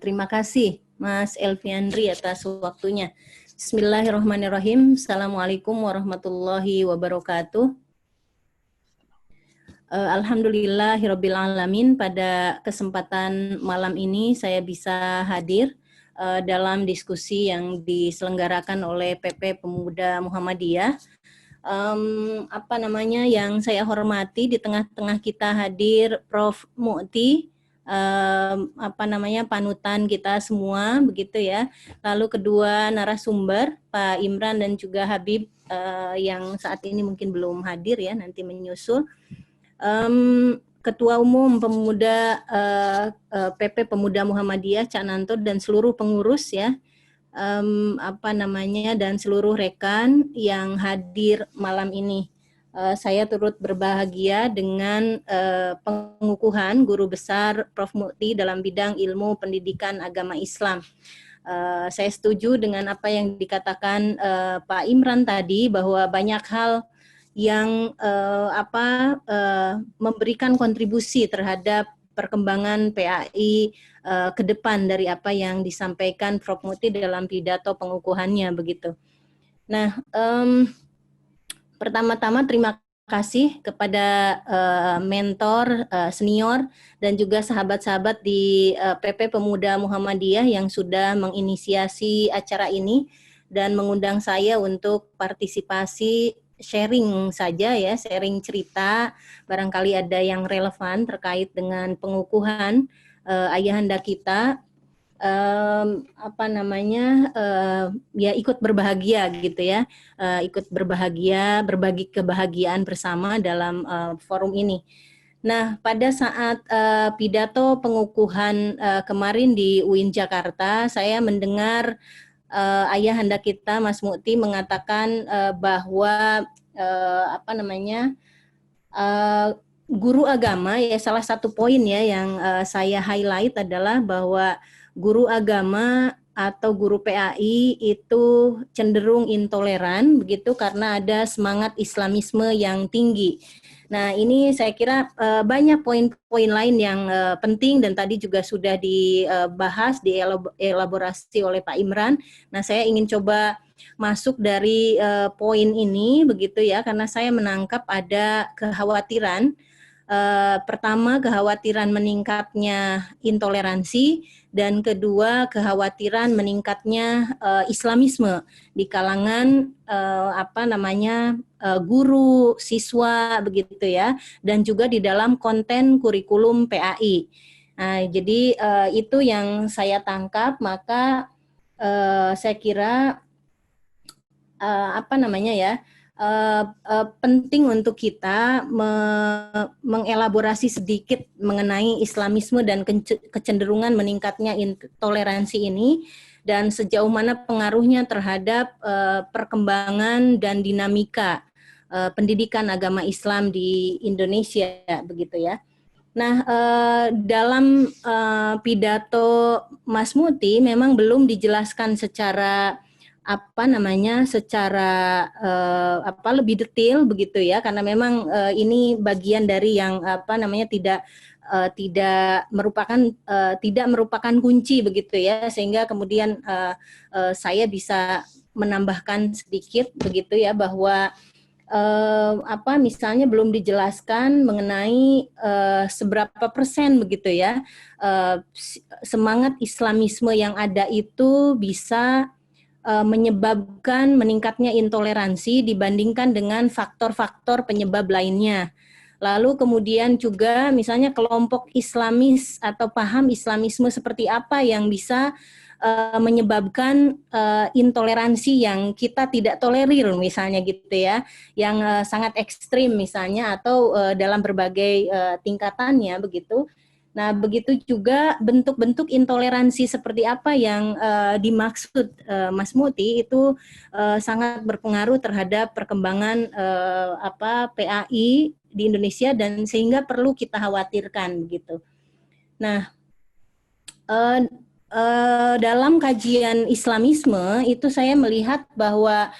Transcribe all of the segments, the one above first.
Terima kasih Mas Elviandri atas waktunya. Bismillahirrahmanirrahim. Assalamualaikum warahmatullahi wabarakatuh. Alhamdulillahirabbil alamin, pada kesempatan malam ini saya bisa hadir dalam diskusi yang diselenggarakan oleh PP Pemuda Muhammadiyah. Yang saya hormati, di tengah-tengah kita hadir Prof. Mu'ti, panutan kita semua begitu ya. Lalu kedua narasumber Pak Imran dan juga Habib yang saat ini mungkin belum hadir ya, nanti menyusul. Ketua Umum Pemuda PP Pemuda Muhammadiyah Cak Nanto dan seluruh pengurus ya, dan seluruh rekan yang hadir malam ini. Saya turut berbahagia dengan pengukuhan guru besar Prof. Mu'ti dalam bidang ilmu pendidikan agama Islam. Saya setuju dengan apa yang dikatakan Pak Imran tadi, bahwa banyak hal yang memberikan kontribusi terhadap perkembangan PAI ke depan dari apa yang disampaikan Prof. Mu'ti dalam pidato pengukuhannya begitu. Nah, pertama-tama terima kasih kepada mentor senior dan juga sahabat-sahabat di PP Pemuda Muhammadiyah yang sudah menginisiasi acara ini dan mengundang saya untuk partisipasi sharing saja ya, sharing cerita, barangkali ada yang relevan terkait dengan pengukuhan ayahanda kita, ikut berbahagia gitu ya, ikut berbahagia, berbagi kebahagiaan bersama dalam forum ini. Nah, pada saat pidato pengukuhan kemarin di UIN Jakarta, saya mendengar ayahanda kita Mas Mu'ti mengatakan bahwa guru agama ya, salah satu poin ya yang saya highlight adalah bahwa guru agama atau guru PAI itu cenderung intoleran begitu karena ada semangat Islamisme yang tinggi. Nah, ini saya kira banyak poin-poin lain yang penting dan tadi juga sudah dibahas, dielaborasi oleh Pak Imran. Nah, saya ingin coba masuk dari poin ini begitu ya, karena saya menangkap ada kekhawatiran. Pertama, kekhawatiran meningkatnya intoleransi, dan kedua, kekhawatiran meningkatnya Islamisme di kalangan guru, siswa begitu ya, dan juga di dalam konten kurikulum PAI. Nah, jadi itu yang saya tangkap, maka saya kira penting untuk kita mengelaborasi sedikit mengenai Islamisme dan kecenderungan meningkatnya intoleransi ini, dan sejauh mana pengaruhnya terhadap perkembangan dan dinamika pendidikan agama Islam di Indonesia begitu ya. Nah, dalam pidato Mas Mu'ti memang belum dijelaskan secara lebih detail begitu ya, karena memang ini bagian dari yang tidak merupakan kunci begitu ya, sehingga kemudian saya bisa menambahkan sedikit begitu ya, bahwa misalnya belum dijelaskan mengenai seberapa persen begitu ya semangat Islamisme yang ada itu bisa menyebabkan meningkatnya intoleransi dibandingkan dengan faktor-faktor penyebab lainnya. Lalu kemudian juga misalnya kelompok Islamis atau paham Islamisme seperti apa yang bisa menyebabkan intoleransi yang kita tidak tolerir misalnya gitu ya, yang sangat ekstrim misalnya, atau dalam berbagai tingkatannya begitu. Nah, begitu juga bentuk-bentuk intoleransi seperti apa yang dimaksud Mas Mu'ti itu sangat berpengaruh terhadap perkembangan PAI di Indonesia, dan sehingga perlu kita khawatirkan begitu. Nah, dalam kajian Islamisme itu saya melihat bahwa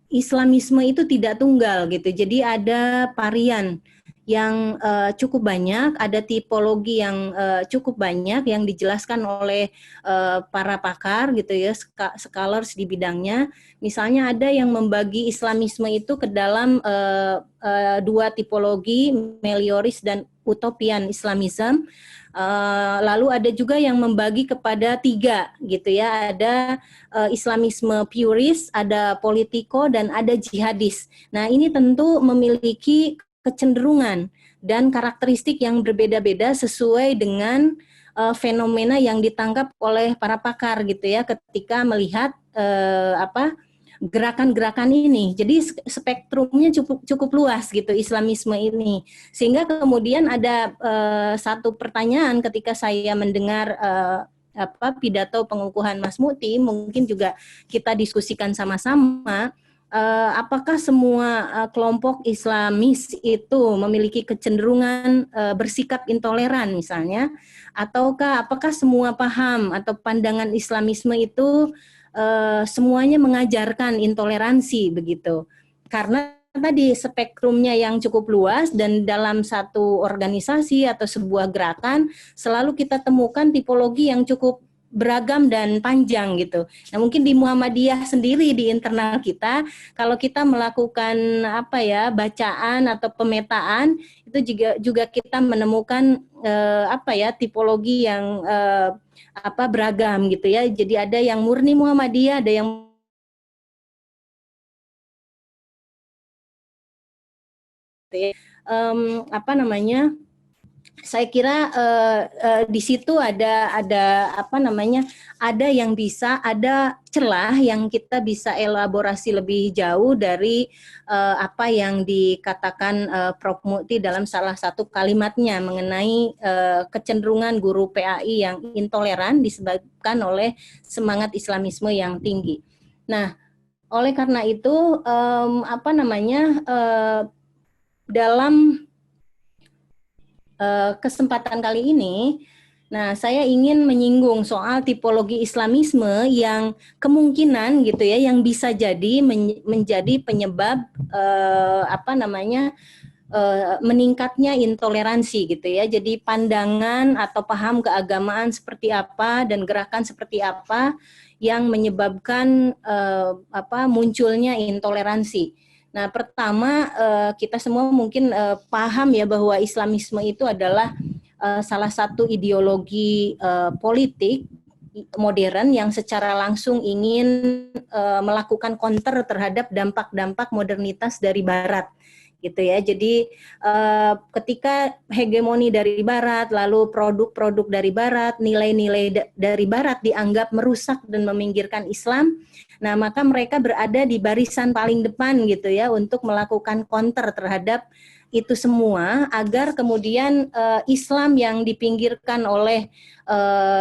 Islamisme itu tidak tunggal gitu. Jadi ada varian yang cukup banyak, ada tipologi yang cukup banyak yang dijelaskan oleh para pakar gitu ya, scholars di bidangnya. Misalnya ada yang membagi Islamisme itu ke dalam dua tipologi, melioris dan utopian Islamism. Lalu ada juga yang membagi kepada tiga gitu ya, ada Islamisme purist, ada politiko, dan ada jihadis. Nah ini tentu memiliki kecenderungan dan karakteristik yang berbeda-beda sesuai dengan fenomena yang ditangkap oleh para pakar gitu ya ketika melihat gerakan-gerakan ini. Jadi spektrumnya cukup luas gitu Islamisme ini. Sehingga kemudian ada satu pertanyaan ketika saya mendengar pidato pengukuhan Mas Muti, mungkin juga kita diskusikan sama-sama. Apakah semua kelompok Islamis itu memiliki kecenderungan bersikap intoleran misalnya, ataukah apakah semua paham atau pandangan Islamisme itu semuanya mengajarkan intoleransi begitu? Karena tadi spektrumnya yang cukup luas dan dalam satu organisasi atau sebuah gerakan selalu kita temukan tipologi yang cukup beragam dan panjang gitu. Nah, mungkin di Muhammadiyah sendiri di internal kita, kalau kita melakukan bacaan atau pemetaan, itu juga kita menemukan tipologi yang beragam gitu ya. Jadi ada yang murni Muhammadiyah, ada yang saya kira di situ ada yang bisa, ada celah yang kita bisa elaborasi lebih jauh dari apa yang dikatakan Prof. Muti dalam salah satu kalimatnya mengenai kecenderungan guru PAI yang intoleran disebabkan oleh semangat Islamisme yang tinggi. Nah, oleh karena itu dalam kesempatan kali ini, nah saya ingin menyinggung soal tipologi Islamisme yang kemungkinan gitu ya, yang bisa jadi menjadi penyebab meningkatnya intoleransi gitu ya. Jadi pandangan atau paham keagamaan seperti apa dan gerakan seperti apa yang menyebabkan munculnya intoleransi. Nah, pertama kita semua mungkin paham ya bahwa Islamisme itu adalah salah satu ideologi politik modern yang secara langsung ingin melakukan counter terhadap dampak-dampak modernitas dari Barat gitu ya. Jadi ketika hegemoni dari Barat, lalu produk-produk dari Barat, nilai-nilai dari Barat dianggap merusak dan meminggirkan Islam, nah maka mereka berada di barisan paling depan gitu ya untuk melakukan counter terhadap itu semua agar kemudian Islam yang dipinggirkan oleh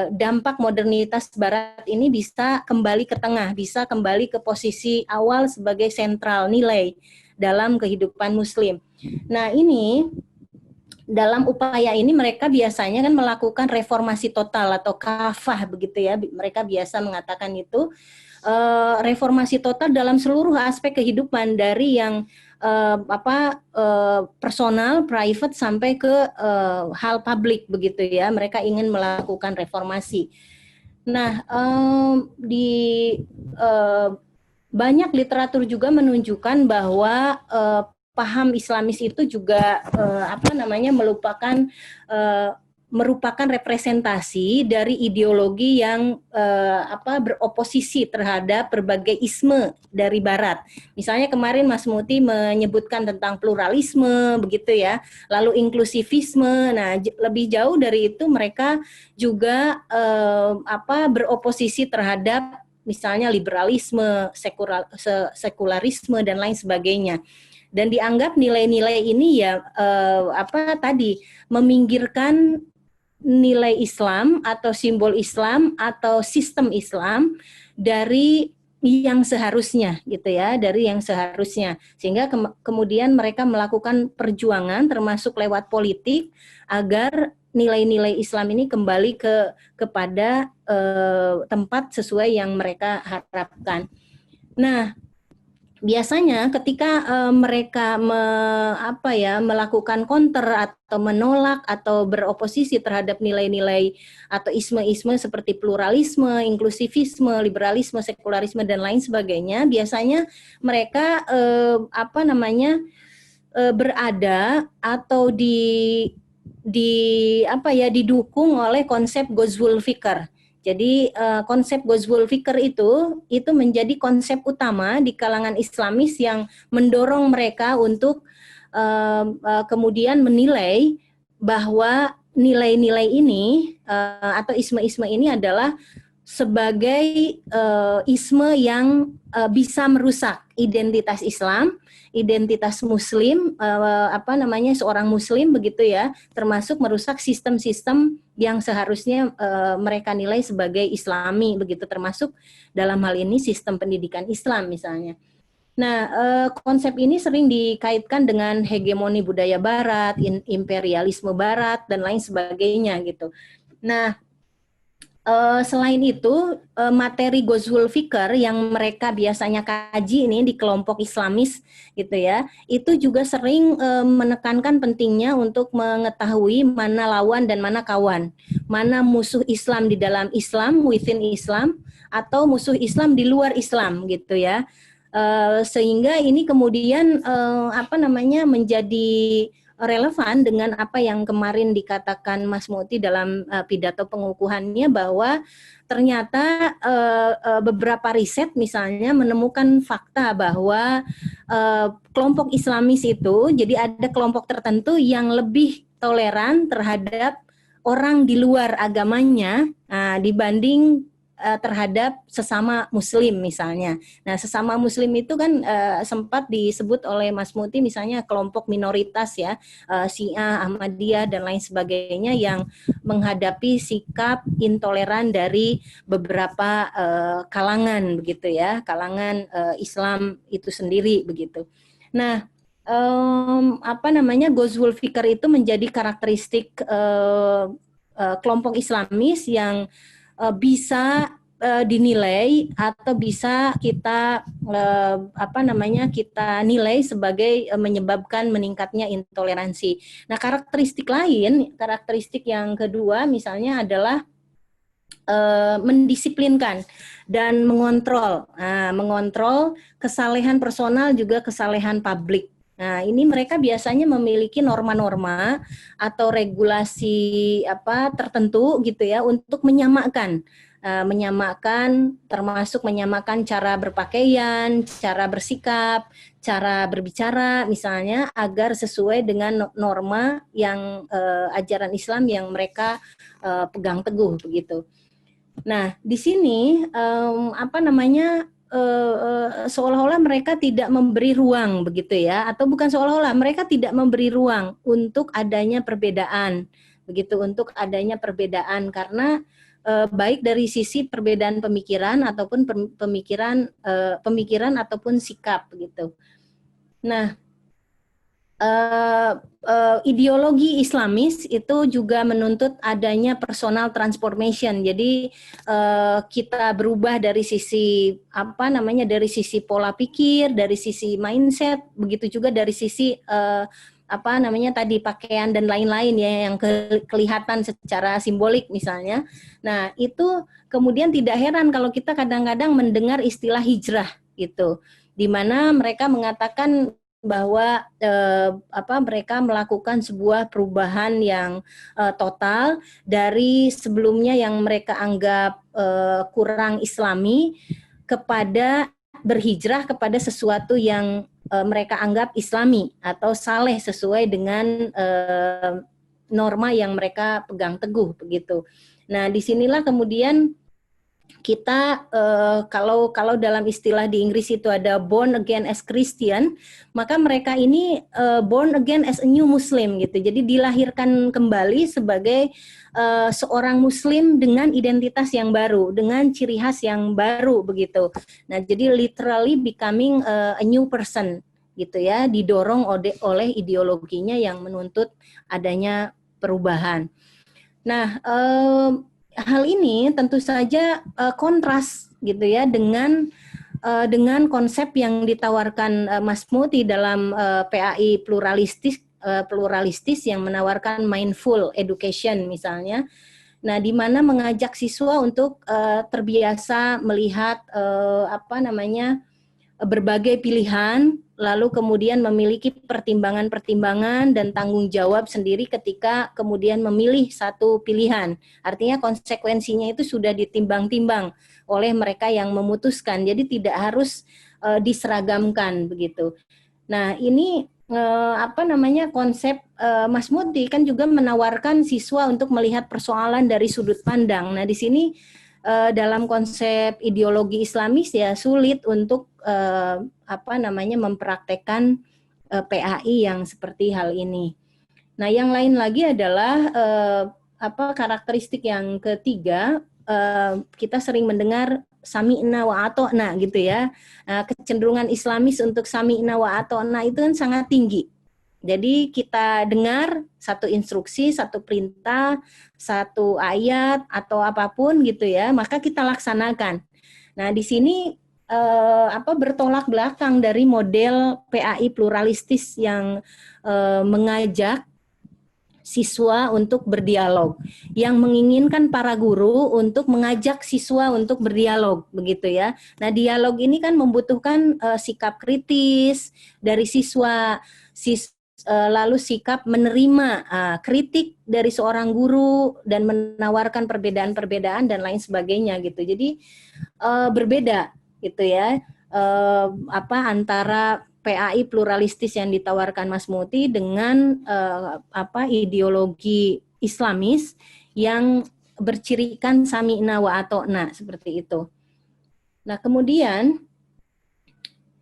dampak modernitas Barat ini bisa kembali ke tengah, bisa kembali ke posisi awal sebagai sentral nilai dalam kehidupan Muslim. Nah ini dalam upaya ini mereka biasanya kan melakukan reformasi total atau kafah begitu ya, mereka biasa mengatakan itu reformasi total dalam seluruh aspek kehidupan dari yang personal, private sampai ke hal publik begitu ya. Mereka ingin melakukan reformasi. Nah banyak literatur juga menunjukkan bahwa paham Islamis itu juga merupakan representasi dari ideologi yang beroposisi terhadap berbagai isme dari Barat. Misalnya kemarin Mas Muti menyebutkan tentang pluralisme begitu ya, lalu inklusivisme. Nah, lebih jauh dari itu mereka juga beroposisi terhadap misalnya liberalisme, sekularisme dan lain sebagainya. Dan dianggap nilai-nilai ini ya meminggirkan nilai Islam atau simbol Islam atau sistem Islam dari yang seharusnya gitu ya, dari yang seharusnya. Sehingga kemudian mereka melakukan perjuangan termasuk lewat politik agar nilai-nilai Islam ini kembali kepada tempat sesuai yang mereka harapkan. Nah, biasanya ketika mereka melakukan counter atau menolak atau beroposisi terhadap nilai-nilai atau isme-isme seperti pluralisme, inklusivisme, liberalisme, sekularisme dan lain sebagainya, biasanya mereka berada atau didukung oleh konsep Ghazwul Fikr. Jadi konsep Ghazwul Fikr itu menjadi konsep utama di kalangan Islamis yang mendorong mereka untuk kemudian menilai bahwa nilai-nilai ini atau isme-isme ini adalah sebagai isme yang bisa merusak identitas Islam, identitas Muslim, seorang Muslim begitu ya, termasuk merusak sistem-sistem yang seharusnya mereka nilai sebagai Islami begitu, termasuk dalam hal ini sistem pendidikan Islam misalnya. Nah, konsep ini sering dikaitkan dengan hegemoni budaya Barat, imperialisme Barat dan lain sebagainya gitu. Nah, selain itu, materi Ghazwul Fikr yang mereka biasanya kaji ini di kelompok Islamis gitu ya, itu juga sering menekankan pentingnya untuk mengetahui mana lawan dan mana kawan, mana musuh Islam di dalam Islam, within Islam, atau musuh Islam di luar Islam gitu ya. Sehingga ini kemudian menjadi relevan dengan apa yang kemarin dikatakan Mas Muti dalam pidato pengukuhannya, bahwa ternyata beberapa riset misalnya menemukan fakta bahwa kelompok Islamis itu, jadi ada kelompok tertentu yang lebih toleran terhadap orang di luar agamanya dibanding terhadap sesama Muslim misalnya. Nah, sesama Muslim itu kan sempat disebut oleh Mas Muti misalnya kelompok minoritas ya, Syiah, Ahmadiyah dan lain sebagainya yang menghadapi sikap intoleran dari beberapa kalangan begitu ya, kalangan Islam itu sendiri begitu. Nah, Ghazwul Fikr itu menjadi karakteristik kelompok Islamis yang bisa dinilai atau bisa kita kita nilai sebagai menyebabkan meningkatnya intoleransi. Nah, karakteristik yang kedua misalnya adalah mendisiplinkan dan mengontrol. Mengontrol kesalehan personal juga kesalehan publik. Nah, ini mereka biasanya memiliki norma-norma atau regulasi tertentu gitu ya untuk menyamakan termasuk menyamakan cara berpakaian, cara bersikap, cara berbicara misalnya, agar sesuai dengan norma yang ajaran Islam yang mereka pegang teguh begitu. Nah, di sini seolah-olah mereka tidak memberi ruang begitu ya, atau bukan seolah-olah, mereka tidak memberi ruang untuk adanya perbedaan begitu, untuk adanya perbedaan karena baik dari sisi perbedaan pemikiran ataupun pemikiran ataupun sikap begitu. Nah, ideologi Islamis itu juga menuntut adanya personal transformation. Jadi kita berubah dari sisi dari sisi pola pikir, dari sisi mindset, begitu juga dari sisi tadi pakaian dan lain-lain ya yang kelihatan secara simbolik misalnya. Nah, itu kemudian tidak heran kalau kita kadang-kadang mendengar istilah hijrah gitu, di mana mereka mengatakan bahwa mereka melakukan sebuah perubahan yang total dari sebelumnya yang mereka anggap kurang Islami kepada berhijrah kepada sesuatu yang mereka anggap Islami atau saleh sesuai dengan norma yang mereka pegang teguh begitu. Nah, disinilah kemudian kita kalau dalam istilah di Inggris itu ada born again as Christian, maka mereka ini born again as a new Muslim gitu. Jadi dilahirkan kembali sebagai seorang Muslim dengan identitas yang baru, dengan ciri khas yang baru begitu. Nah, jadi literally becoming a new person gitu ya, didorong oleh ideologinya yang menuntut adanya perubahan. Nah, hal ini tentu saja kontras gitu ya dengan dengan konsep yang ditawarkan Mas Muti dalam PAI pluralistis yang menawarkan mindful education misalnya. Nah, di mana mengajak siswa untuk terbiasa melihat berbagai pilihan, lalu kemudian memiliki pertimbangan-pertimbangan dan tanggung jawab sendiri ketika kemudian memilih satu pilihan. Artinya konsekuensinya itu sudah ditimbang-timbang oleh mereka yang memutuskan. Jadi tidak harus diseragamkan begitu. Nah, ini konsep Mas Muti kan juga menawarkan siswa untuk melihat persoalan dari sudut pandang. Nah, di sini dalam konsep ideologi Islamis ya sulit untuk mempraktekkan PAI yang seperti hal ini. Nah, yang lain lagi adalah karakteristik yang ketiga, kita sering mendengar sami'na wa ato'na gitu ya. Kecenderungan Islamis untuk sami'na wa ato'na itu kan sangat tinggi. Jadi kita dengar satu instruksi, satu perintah, satu ayat atau apapun gitu ya, maka kita laksanakan. Nah, di sini bertolak belakang dari model PAI pluralistis yang mengajak siswa untuk berdialog, yang menginginkan para guru untuk mengajak siswa untuk berdialog, begitu ya. Nah, dialog ini kan membutuhkan sikap kritis dari siswa, lalu sikap menerima kritik dari seorang guru dan menawarkan perbedaan-perbedaan dan lain sebagainya gitu. Jadi berbeda gitu ya, antara PAI pluralistis yang ditawarkan Mas Muti dengan ideologi Islamis yang bercirikan sami'na wa ato'na seperti itu. Nah, kemudian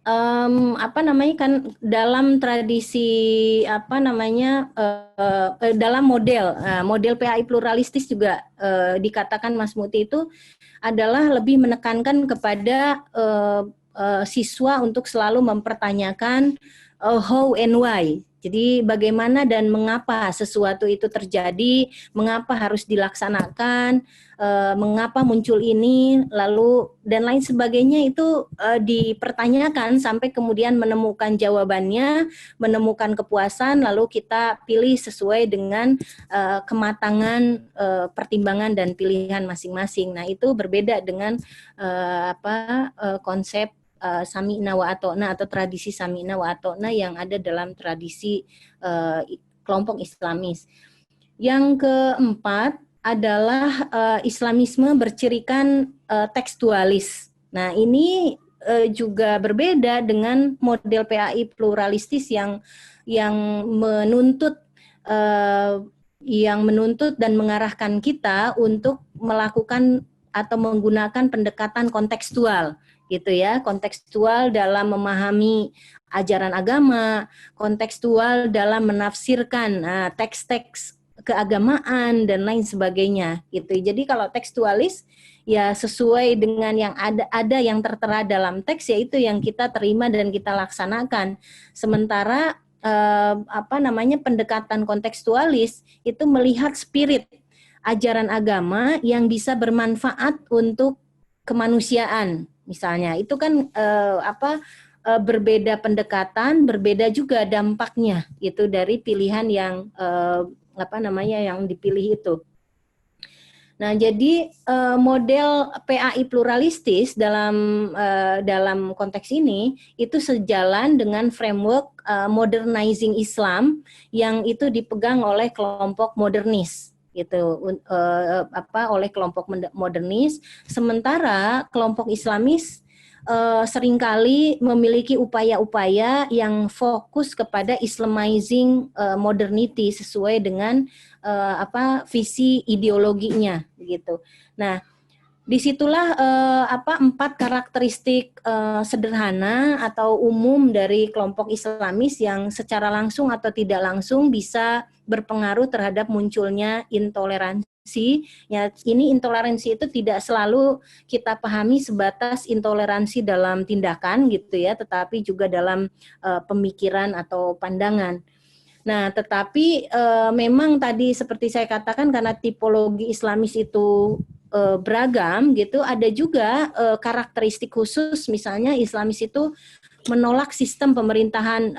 kan dalam tradisi dalam model PAI pluralistis juga dikatakan Mas Muti itu adalah lebih menekankan kepada siswa untuk selalu mempertanyakan how and why. Jadi bagaimana dan mengapa sesuatu itu terjadi, mengapa harus dilaksanakan, mengapa muncul ini, lalu dan lain sebagainya itu dipertanyakan sampai kemudian menemukan jawabannya, menemukan kepuasan, lalu kita pilih sesuai dengan kematangan pertimbangan dan pilihan masing-masing. Nah, itu berbeda dengan konsep sami'na wa ato'na atau tradisi sami'na wa ato'na yang ada dalam tradisi kelompok Islamis. Yang keempat adalah Islamisme bercirikan tekstualis. Nah, ini juga berbeda dengan model PAI pluralistis yang menuntut dan mengarahkan kita untuk melakukan atau menggunakan pendekatan kontekstual gitu ya, kontekstual dalam memahami ajaran agama, kontekstual dalam menafsirkan teks-teks keagamaan dan lain sebagainya gitu. Jadi kalau tekstualis ya sesuai dengan yang ada yang tertera dalam teks, yaitu yang kita terima dan kita laksanakan. Sementara pendekatan kontekstualis itu melihat spirit ajaran agama yang bisa bermanfaat untuk kemanusiaan. Misalnya itu kan berbeda pendekatan, berbeda juga dampaknya itu dari pilihan yang yang dipilih itu. Nah, jadi model PAI pluralistis dalam konteks ini itu sejalan dengan framework modernizing Islam yang itu dipegang oleh kelompok modernis gitu, oleh kelompok modernis, sementara kelompok Islamis seringkali memiliki upaya-upaya yang fokus kepada Islamizing modernity sesuai dengan visi ideologinya gitu. Nah, disitulah empat karakteristik sederhana atau umum dari kelompok Islamis yang secara langsung atau tidak langsung bisa berpengaruh terhadap munculnya intoleransi. Ya, ini intoleransi itu tidak selalu kita pahami sebatas intoleransi dalam tindakan gitu ya, tetapi juga dalam pemikiran atau pandangan. Nah, tetapi memang tadi seperti saya katakan karena tipologi Islamis itu beragam gitu, ada juga karakteristik khusus, misalnya Islamis itu menolak sistem pemerintahan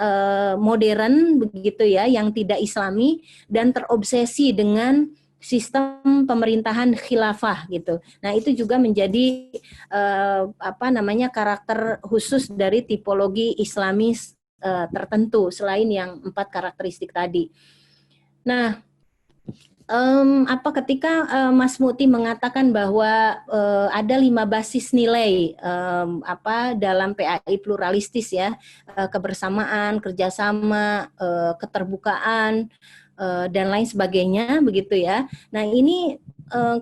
modern begitu ya, yang tidak Islami dan terobsesi dengan sistem pemerintahan khilafah gitu. Nah, itu juga menjadi karakter khusus dari tipologi Islamis tertentu selain yang 4 karakteristik tadi. Nah, ketika Mas Muti mengatakan bahwa ada 5 basis nilai dalam PAI pluralistis ya, kebersamaan, kerjasama, keterbukaan, dan lain sebagainya begitu ya. Nah, ini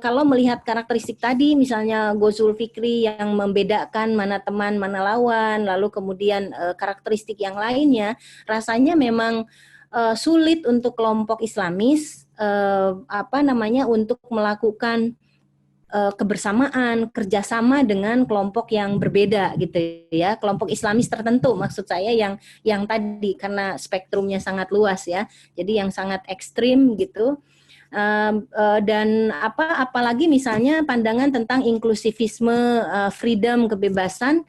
kalau melihat karakteristik tadi, misalnya Ghazul Fikri yang membedakan mana teman mana lawan, lalu kemudian karakteristik yang lainnya, rasanya memang sulit untuk kelompok Islamis untuk melakukan kebersamaan, kerjasama dengan kelompok yang berbeda gitu ya, kelompok Islamis tertentu maksud saya yang tadi karena spektrumnya sangat luas ya, jadi yang sangat ekstrim gitu. Dan apalagi misalnya pandangan tentang inklusivisme, freedom, kebebasan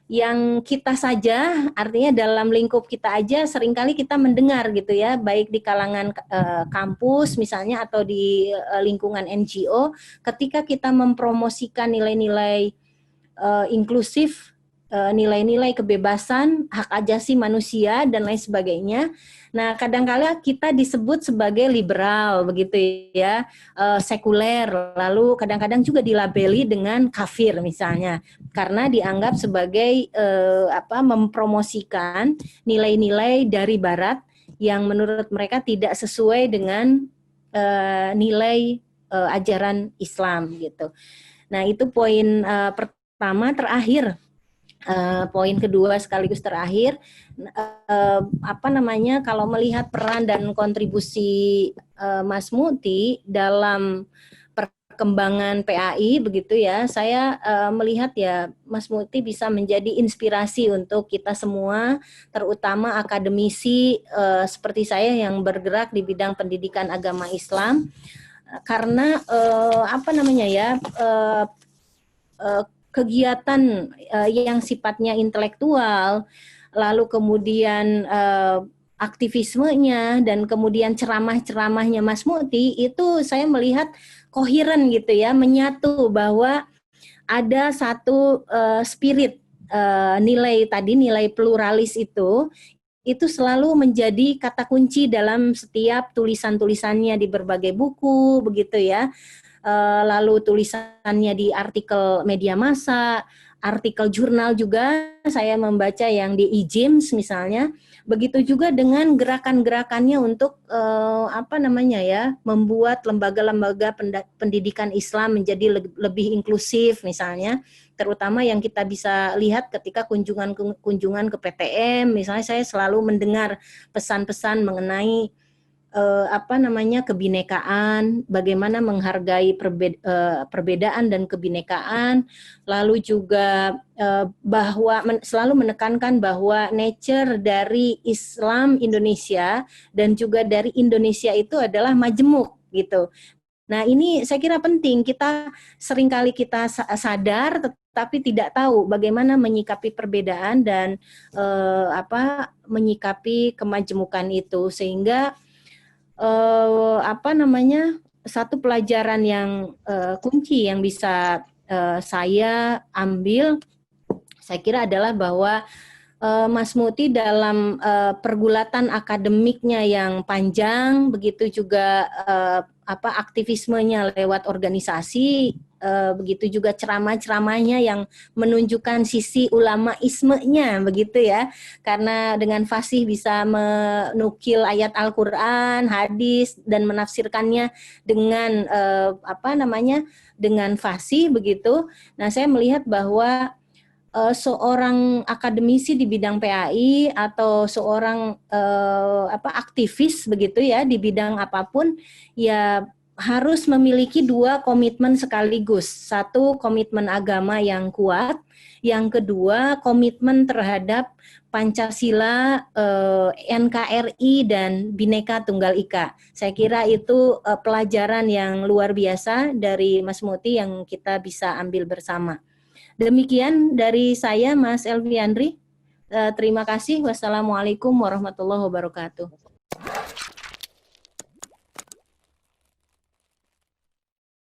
yang kita saja, artinya dalam lingkup kita aja seringkali kita mendengar gitu ya, baik di kalangan kampus misalnya atau di lingkungan NGO, ketika kita mempromosikan nilai-nilai inklusif, nilai-nilai kebebasan, hak asasi manusia dan lain sebagainya. Nah, kadang-kala kita disebut sebagai liberal begitu ya, sekuler, lalu kadang-kadang juga dilabeli dengan kafir misalnya, karena dianggap sebagai mempromosikan nilai-nilai dari Barat yang menurut mereka tidak sesuai dengan nilai ajaran Islam gitu. Nah, itu poin pertama. Terakhir, poin kedua sekaligus terakhir, kalau melihat peran dan kontribusi Mas Muti dalam perkembangan PAI begitu ya, saya melihat ya Mas Muti bisa menjadi inspirasi untuk kita semua, terutama akademisi seperti saya yang bergerak di bidang pendidikan agama Islam, karena kegiatan yang sifatnya intelektual, lalu kemudian aktivismenya dan kemudian ceramah-ceramahnya Mas Muti itu saya melihat koheren gitu ya, menyatu bahwa ada satu spirit nilai pluralis itu selalu menjadi kata kunci dalam setiap tulisan-tulisannya di berbagai buku begitu ya. Lalu tulisannya di artikel media massa, artikel jurnal juga saya membaca yang di IJIMS misalnya. Begitu juga dengan gerakan-gerakannya untuk membuat lembaga-lembaga pendidikan Islam menjadi lebih inklusif misalnya, terutama yang kita bisa lihat ketika kunjungan ke PTM misalnya, saya selalu mendengar pesan-pesan mengenai kebinekaan, bagaimana menghargai perbedaan dan kebinekaan, lalu juga bahwa selalu menekankan bahwa nature dari Islam Indonesia dan juga dari Indonesia itu adalah majemuk gitu. Nah, ini saya kira penting, kita seringkali kita sadar tetapi tidak tahu bagaimana menyikapi perbedaan dan menyikapi kemajemukan itu, sehingga satu pelajaran yang kunci yang bisa saya ambil, saya kira adalah bahwa Mas Muti dalam pergulatan akademiknya yang panjang, begitu juga aktivismenya lewat organisasi, begitu juga ceramah-ceramahnya yang menunjukkan sisi ulamaismenya begitu ya, karena dengan fasih bisa menukil ayat Al-Quran, hadis dan menafsirkannya dengan dengan fasih begitu. Nah, saya melihat bahwa seorang akademisi di bidang PAI atau seorang aktivis begitu ya di bidang apapun ya harus memiliki 2 komitmen sekaligus. Satu, komitmen agama yang kuat, yang kedua komitmen terhadap Pancasila, NKRI, dan Bhinneka Tunggal Ika. Saya kira itu pelajaran yang luar biasa dari Mas Muti yang kita bisa ambil bersama. Demikian dari saya, Mas Elviandri. Terima kasih. Wassalamualaikum warahmatullahi wabarakatuh.